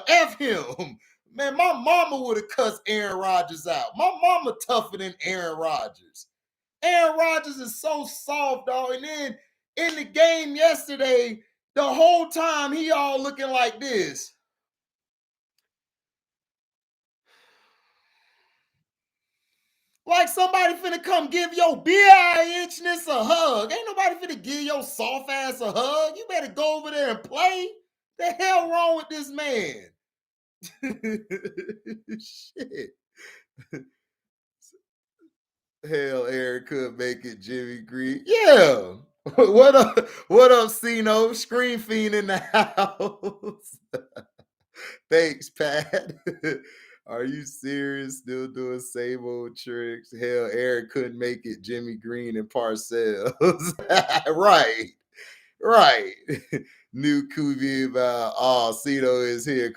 F him. Man, my mama would have cussed Aaron Rodgers out. My mama tougher than Aaron Rodgers. Aaron Rodgers is so soft, dog. And then in the game yesterday, the whole time he all looking like this. Like somebody finna come give your bitchness a hug. Ain't nobody finna give your soft ass a hug. You better go over there and play. The hell wrong with this man? Shit. Hell, Aaron could make it Jimmy Green. Yeah. What up? What up, Cino? Screen fiend in the house. Thanks, Pat. Are you serious? Still doing same old tricks? Hell, Aaron couldn't make it Jimmy Green and Parcells. Right. Right. New QB about Cito is here.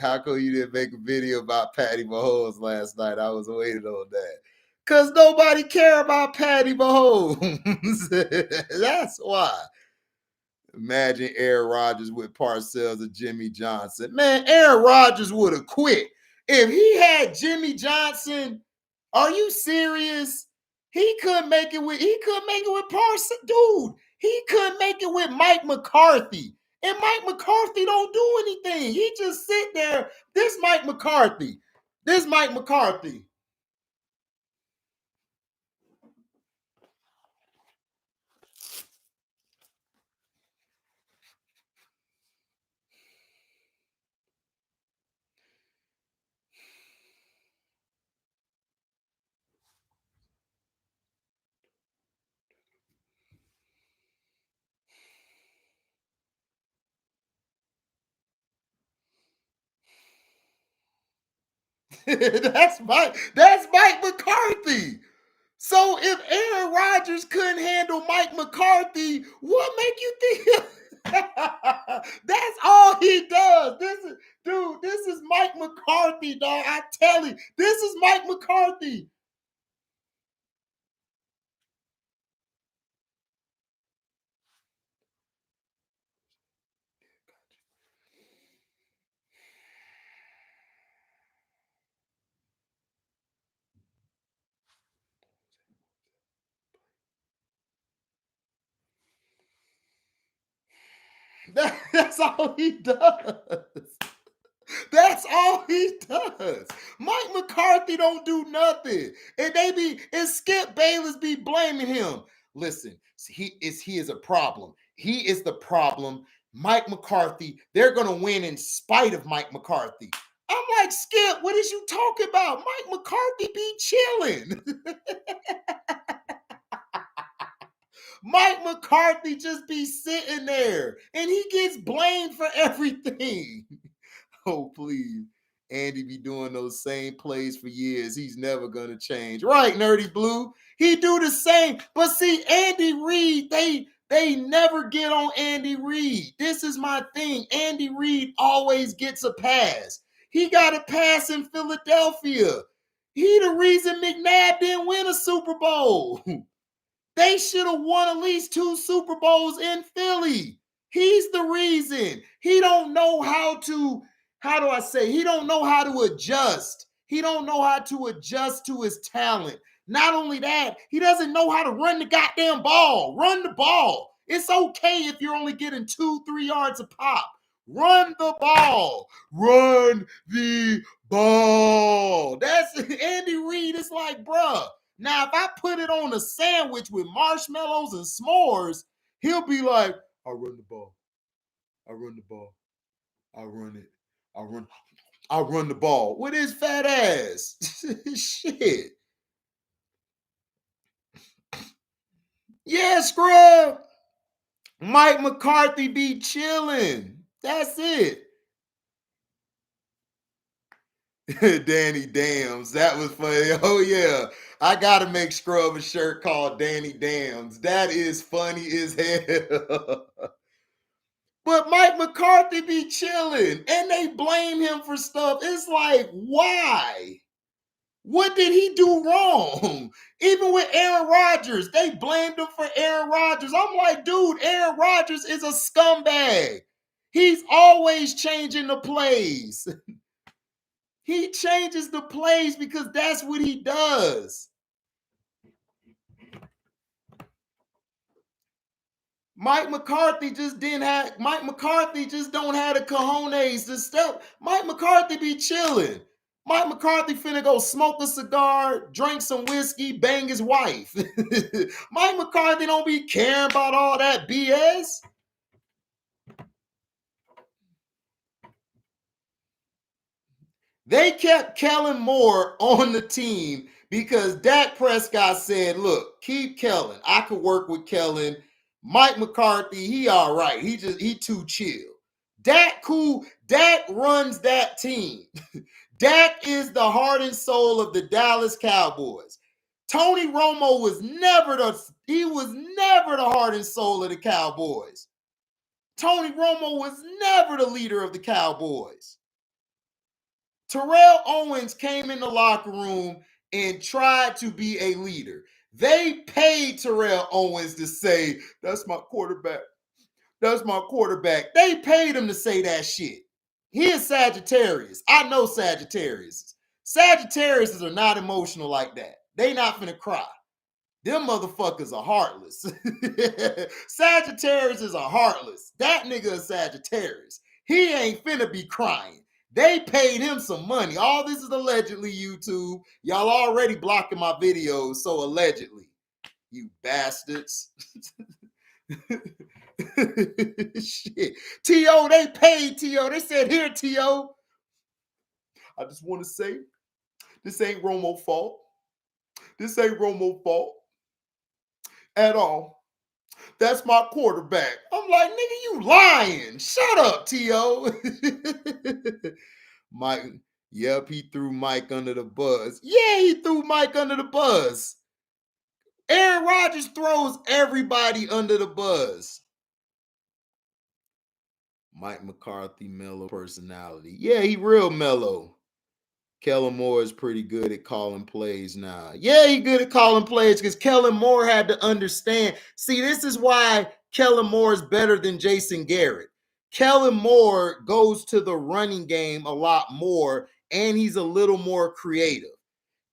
How come you didn't make a video about Patty Mahomes last night? I was waiting on that. Cause nobody care about Patty Mahomes. That's why. Imagine Aaron Rodgers with Parcells and Jimmy Johnson. Man, Aaron Rodgers would have quit. If he had Jimmy Johnson, are you serious? He couldn't make it with Parcells. Dude, he couldn't make it with Mike McCarthy. And Mike McCarthy don't do anything. He just sit there. This Mike McCarthy. This Mike McCarthy. That's Mike McCarthy. So if Aaron Rodgers couldn't handle Mike McCarthy, what make you think? That's all he does. This is Mike McCarthy, dog. I tell you, this is Mike McCarthy. That's all he does. That's all he does. Mike McCarthy don't do nothing. And Skip Bayless be blaming him. Listen, he is a problem. He is the problem. Mike McCarthy, they're gonna win in spite of Mike McCarthy. I'm like, Skip, what is you talking about? Mike McCarthy be chilling. Mike McCarthy just be sitting there and he gets blamed for everything. Oh, please. Andy be doing those same plays for years. He's never gonna change. Right, Nerdy Blue. He do the same. But see, Andy Reid, they never get on Andy Reid. This is my thing. Andy Reid always gets a pass. He got a pass in Philadelphia. He the reason McNabb didn't win a Super Bowl. They should have won at least 2 Super Bowls in Philly. He's the reason. He don't know how do I say, he don't know how to adjust. He don't know how to adjust to his talent. Not only that, he doesn't know how to run the goddamn ball. Run the ball. It's okay if you're only getting 2-3 yards a pop. Run the ball. Run the ball. That's Andy Reid. It's like, bruh. Now, if I put it on a sandwich with marshmallows and s'mores, he'll be like, I run the ball. I run the ball. I run it. I run the ball with his fat ass. Shit. Yeah, scrub. Mike McCarthy be chilling. That's it. Danny Dams. That was funny. Oh, yeah. I got to make Scrub a shirt called Danny Dams. That is funny as hell. But Mike McCarthy be chilling and they blame him for stuff. It's like, why? What did he do wrong? Even with Aaron Rodgers, they blamed him for Aaron Rodgers. I'm like, dude, Aaron Rodgers is a scumbag. He's always changing the plays. He changes the plays because that's what he does. Mike McCarthy just don't have the cojones to step. Mike McCarthy be chilling. Mike McCarthy finna go smoke a cigar, drink some whiskey, bang his wife. Mike McCarthy don't be caring about all that BS. They kept Kellen Moore on the team because Dak Prescott said, look, keep Kellen. I could work with Kellen. Mike McCarthy, he all right. He too chill. Dak cool. Dak runs that team. Dak is the heart and soul of the Dallas Cowboys. Tony Romo was never the heart and soul of the Cowboys. Tony Romo was never the leader of the Cowboys. Terrell Owens came in the locker room and tried to be a leader. They paid Terrell Owens to say, that's my quarterback. That's my quarterback. They paid him to say that shit. He is Sagittarius. I know Sagittarius. Sagittarius are not emotional like that. They not finna cry. Them motherfuckers are heartless. Sagittarius is a heartless. That nigga is Sagittarius. He ain't finna be crying. They paid him some money. All this is allegedly, YouTube. Y'all already blocking my videos, so allegedly. You bastards. Shit. T.O., they paid T.O. They said, here, T.O. I just want to say, this ain't Romo fault. This ain't Romo fault at all. That's my quarterback. I'm like, nigga, you lying. Shut up, T.O. Mike, yep, he threw Mike under the bus. Yeah, he threw Mike under the bus. Aaron Rodgers throws everybody under the bus. Mike McCarthy, mellow personality. Yeah, he real mellow. Kellen Moore is pretty good at calling plays now. Yeah, he good at calling plays because Kellen Moore had to understand. See, this is why Kellen Moore is better than Jason Garrett. Kellen Moore goes to the running game a lot more, and he's a little more creative.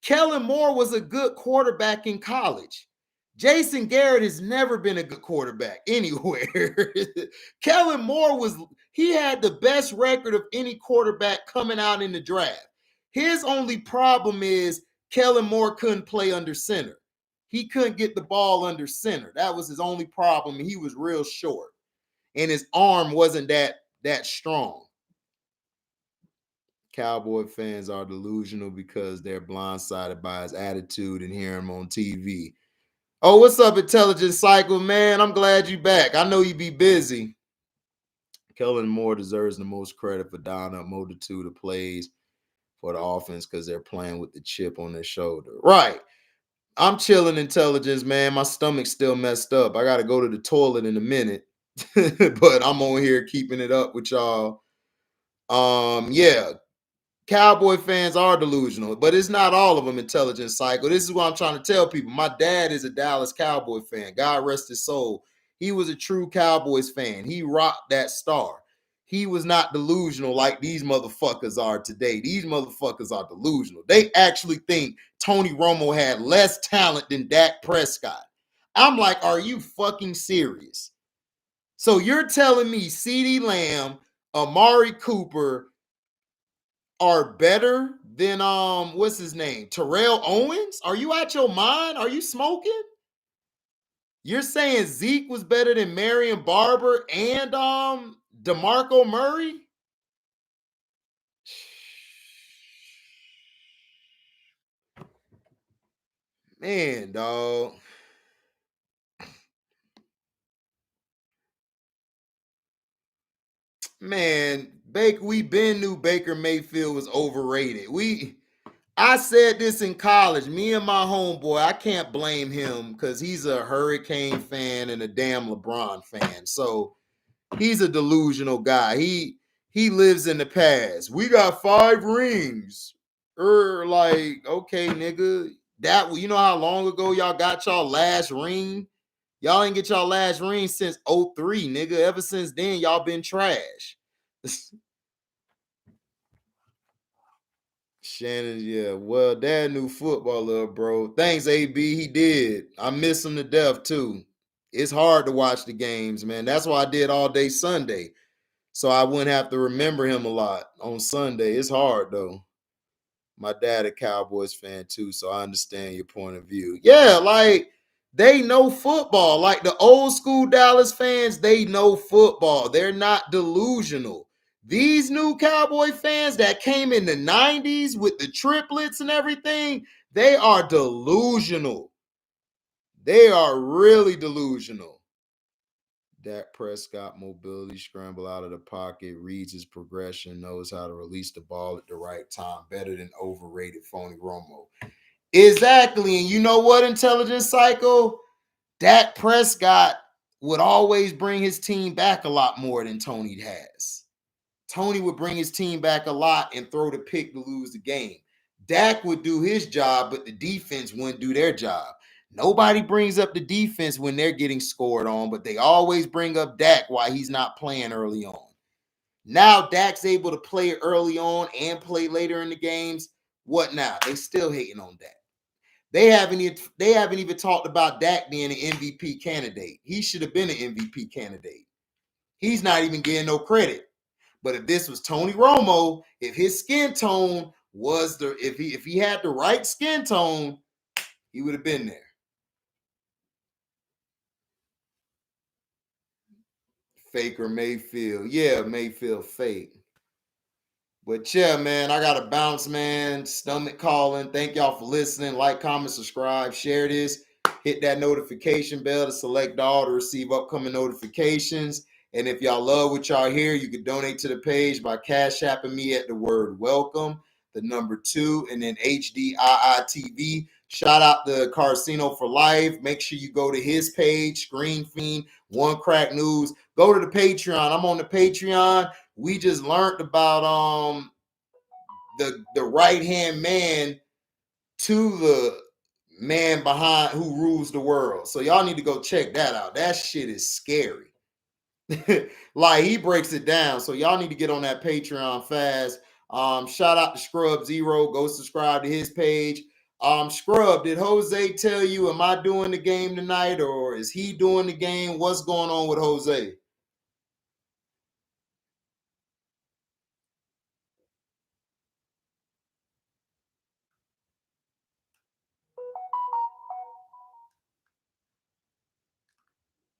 Kellen Moore was a good quarterback in college. Jason Garrett has never been a good quarterback anywhere. Kellen Moore he had the best record of any quarterback coming out in the draft. His only problem is Kellen Moore couldn't play under center. He couldn't get the ball under center. That was his only problem. He was real short, and his arm wasn't that strong. Cowboy fans are delusional because they're blindsided by his attitude and hear him on TV. Oh, what's up, Intelligent Cycle, man? I'm glad you back. I know you be busy. Kellen Moore deserves the most credit for dialing up multitude of plays for the offense because they're playing with the chip on their shoulder. Right. I'm chilling, Intelligence, man. My stomach's still messed up. I got to go to the toilet in a minute, but I'm on here keeping it up with y'all. Yeah. Cowboy fans are delusional, but it's not all of them, Intelligent Cycle. This is what I'm trying to tell people. My dad is a Dallas Cowboy fan. God rest his soul. He was a true Cowboys fan. He rocked that star. He was not delusional like these motherfuckers are today. These motherfuckers are delusional. They actually think Tony Romo had less talent than Dak Prescott. I'm like, are you fucking serious? So you're telling me CeeDee Lamb, Amari Cooper, are better than what's his name? Terrell Owens? Are you out your mind? Are you smoking? You're saying Zeke was better than Marion Barber and DeMarco Murray? Man, dog. Man, we been knew Baker Mayfield was overrated. I said this in college. Me and my homeboy, I can't blame him because he's a Hurricane fan and a damn LeBron fan. So he's a delusional guy. He lives in the past. We got 5 rings. Like, okay, nigga. That you know how long ago y'all got y'all last ring? Y'all ain't get y'all last ring since '03, nigga. Ever since then, y'all been trash. Shannon, yeah. Well, dad knew football, little bro. Thanks, AB. He did. I miss him to death, too. It's hard to watch the games, man. That's why I did all day Sunday. So I wouldn't have to remember him a lot on Sunday. It's hard, though. My dad a Cowboys fan too, so I understand your point of view. Yeah, like they know football. Like the old school Dallas fans, they know football. They're not delusional. These new Cowboy fans that came in the 90s with the triplets and everything, they are delusional. They are really delusional. Dak Prescott mobility, scramble out of the pocket, reads his progression, knows how to release the ball at the right time, better than overrated Tony Romo. Exactly. And you know what, Intelligence Cycle? Dak Prescott would always bring his team back a lot more than Tony has. Tony would bring his team back a lot and throw the pick to lose the game. Dak would do his job, but the defense wouldn't do their job. Nobody brings up the defense when they're getting scored on, but they always bring up Dak while he's not playing early on. Now Dak's able to play early on and play later in the games. What now? They still hating on Dak. They haven't even talked about Dak being an MVP candidate. He should have been an MVP candidate. He's not even getting no credit. But if this was Tony Romo, if his skin tone was if he had the right skin tone, he would have been there. Faker Mayfield. Yeah, Mayfield fake. But yeah, man, I got to bounce, man. Stomach calling. Thank y'all for listening. Like, comment, subscribe, share this. Hit that notification bell to select all to receive upcoming notifications. And if y'all love what y'all hear, you can donate to the page by cash apping me at the word welcome, the number 2, and then HDIITV. Shout out to Carcino for Life. Make sure you go to his page, Screen Fiend, One Crack News. Go to the Patreon. I'm on the Patreon. We just learned about the right hand man to the man behind who rules the world. So y'all need to go check that out. That shit is scary. Like he breaks it down. So y'all need to get on that Patreon fast. Shout out to Scrub Zero. Go subscribe to his page. Scrub, did Jose tell you, am I doing the game tonight or is he doing the game? What's going on with Jose?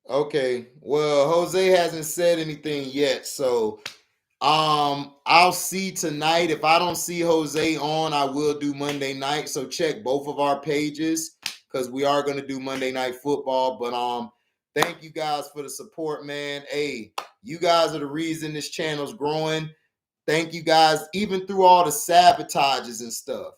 Okay. Well, Jose hasn't said anything yet, so I'll see tonight. If I don't see Jose on, I will do Monday night. So check both of our pages because we are going to do Monday Night Football. But thank you guys for the support, man. Hey, you guys are the reason this channel's growing. Thank you guys, even through all the sabotages and stuff.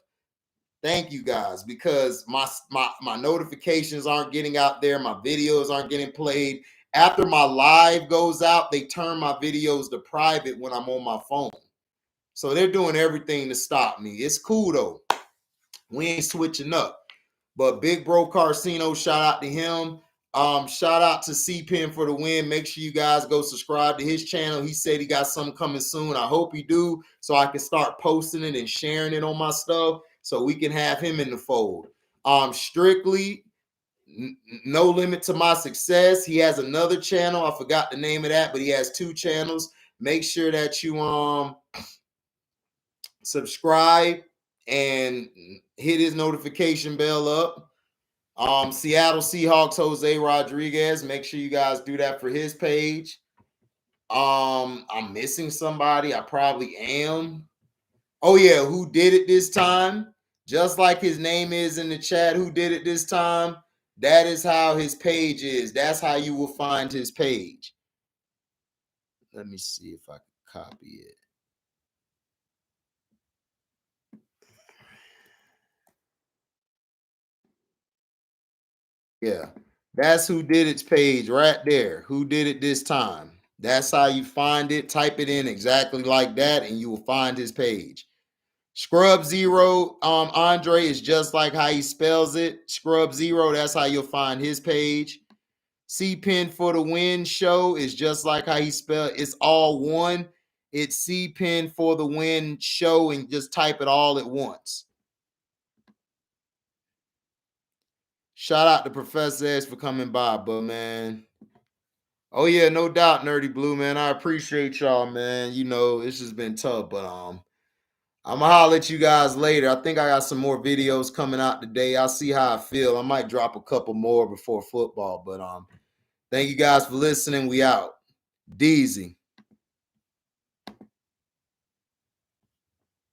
Thank you guys, because my notifications aren't getting out there. My videos aren't getting played. After my live goes out, they turn my videos to private when I'm on my phone. So they're doing everything to stop me. It's cool though. We ain't switching up. But Big Bro Carcino, shout out to him. Shout out to C-Pen for the win. Make sure you guys go subscribe to his channel. He said he got something coming soon. I hope he do, so I can start posting it and sharing it on my stuff so we can have him in the fold. Strictly No Limit to My Success. He has another channel. I forgot the name of that, but he has 2 channels. Make sure that you subscribe and hit his notification bell up. Seattle Seahawks Jose Rodriguez. Make sure you guys do that for his page. I'm missing somebody. I probably am. Oh yeah, who did it this time? Just like his name is in the chat, who did it this time? That is how his page is. That's how you will find his page. Let me see if I can copy it. Yeah, that's who did its page right there. Who did it this time? That's how you find it. Type it in exactly like that, and you will find his page. Scrub Zero, Andre is just like how he spells it. Scrub Zero, that's how you'll find his page. C-Pen for the Win Show is just like how he spelled. It's all one. It's C-Pen for the Win Show, and just type it all at once. Shout out to Professor X for coming by, but man. Oh yeah, no doubt, Nerdy Blue, man. I appreciate y'all, man. You know, it's just been tough, but I'm gonna holler at you guys later. I think I got some more videos coming out today. I'll see how I feel. I might drop a couple more before football, but thank you guys for listening. We out. Deezy.